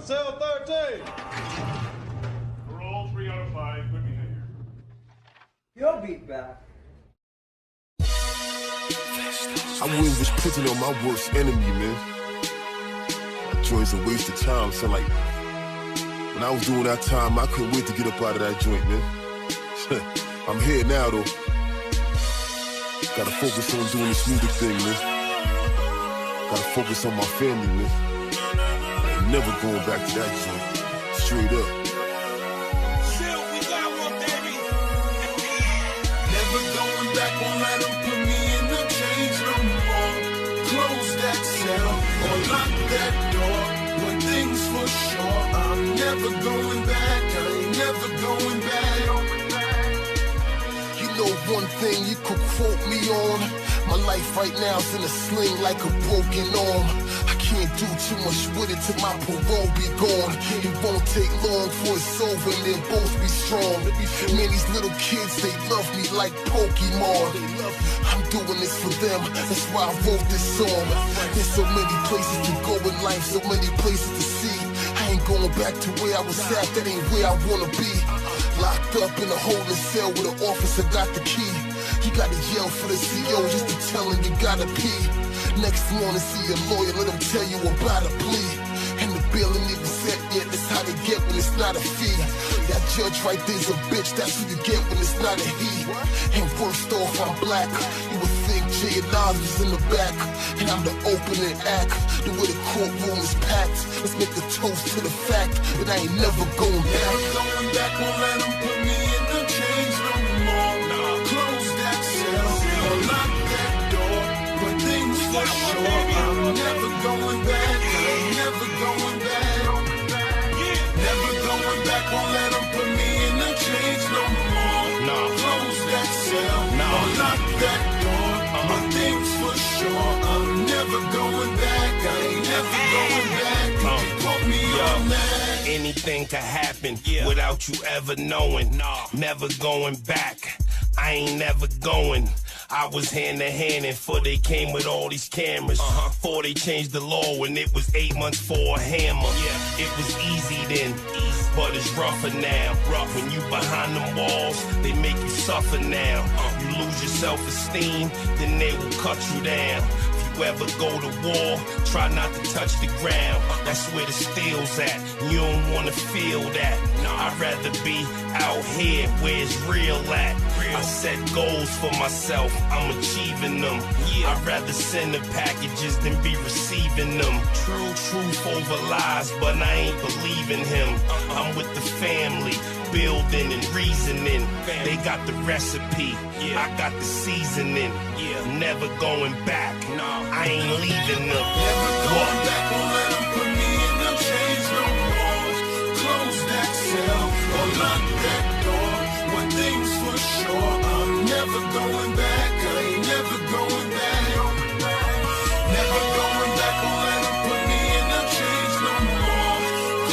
Cell 13. Roll 3 out of 5. Good behavior. You'll be back. I wouldn't wish prison on my worst enemy, man. That joint's a waste of time, so like, when I was doing that time, I couldn't wait to get up out of that joint, man. I'm here now, though. Gotta focus on doing this music thing, man. Gotta focus on my family, man. I ain't never going back to that joint. Straight up. Silv, we got one, baby. Never going back, won't let them put me in the cage no more. Close that cell or lock that door. One thing's for sure, I'm never going back. I ain't never going back. You know one thing you could quote me on. My life right now's in a sling like a broken arm. I can't do too much with it till my parole be gone. It won't take long for it's over and they'll both be strong. Man, these little kids, they love me like Pokemon. I'm doing this for them, that's why I wrote this song. There's so many places to go in life, so many places to see. I ain't going back to where I was at, that ain't where I wanna be. Locked up in a holding cell with an officer got the key. You gotta yell for the CO just to tell him you gotta pee. Next morning see a lawyer, let him tell you about a plea. And the bill ain't even set yet, that's how they get when it's not a fee. That judge right there's a bitch, that's who you get when it's not a he. And worst off, I'm black. You would think Jay and Nas was in the back. And I'm the opening act. The way the courtroom is packed. Let's make a toast to the fact that I ain't never going back. Never going back, won't let them put me in the cage no more. Close that cell or lock that door. One thing's for sure, I'm never going back. I ain't never going back. Never going back, won't let them put me in the cage no more. Close that cell or lock that door. One thing's for sure, I'm never going back. I ain't never going back. Put me on that. Anything could happen without you ever knowing. Never going back. I ain't never going. I was hand to hand before they came with all these cameras. Before they changed the law when it was 8 months for a hammer. It was easy then, but it's rougher now. When you behind them walls, they make you suffer now. You lose your self-esteem, then they will cut you down. If you ever go to war, try not to touch the ground. That's where the steel's at. You don't wanna feel that. I'd rather be out here where it's real at. I set goals for myself, I'm achieving them. I'd rather send the packages than be receiving them. Truth over lies, but I ain't believing him. I'm with the family, building and reasoning. They got the recipe, I got the seasoning. Never going back, I ain't leaving them. Never going back, won't let them put me in the cage no more. Close that cell or lock that door. One thing's for sure, I'm never going back. I ain't never going back. Never going back, won't let them put me in the cage no more.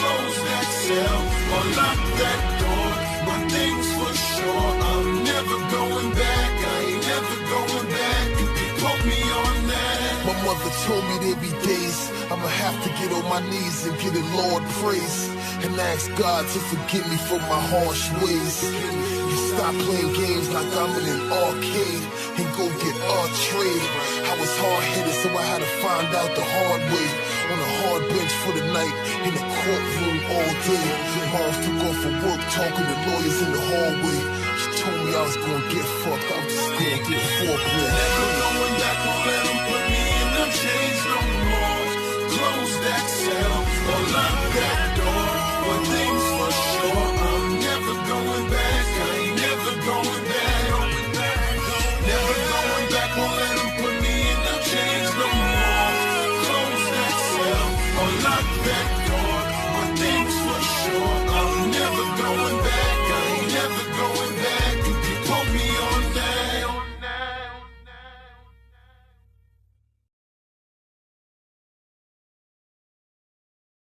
Close that cell or lock that door. One thing's for sure, I'm never going back. I ain't never going back. You can quote me on that. My mother told me there'd be days I'ma have to get on my knees and give the Lord praise and ask God to forgive me for my harsh ways. You stop playing games like I'm in an arcade and go get our trade. I was hard-headed, so I had to find out the hard way. On a hard bench for the night, in the courtroom all day. Moms took off for work, talking to lawyers in the hallway. She told me I was gonna get fucked, I was just gonna get foreplay. Never going back, won't let them put me in the cage no more. Close that cell or lock that door. One thing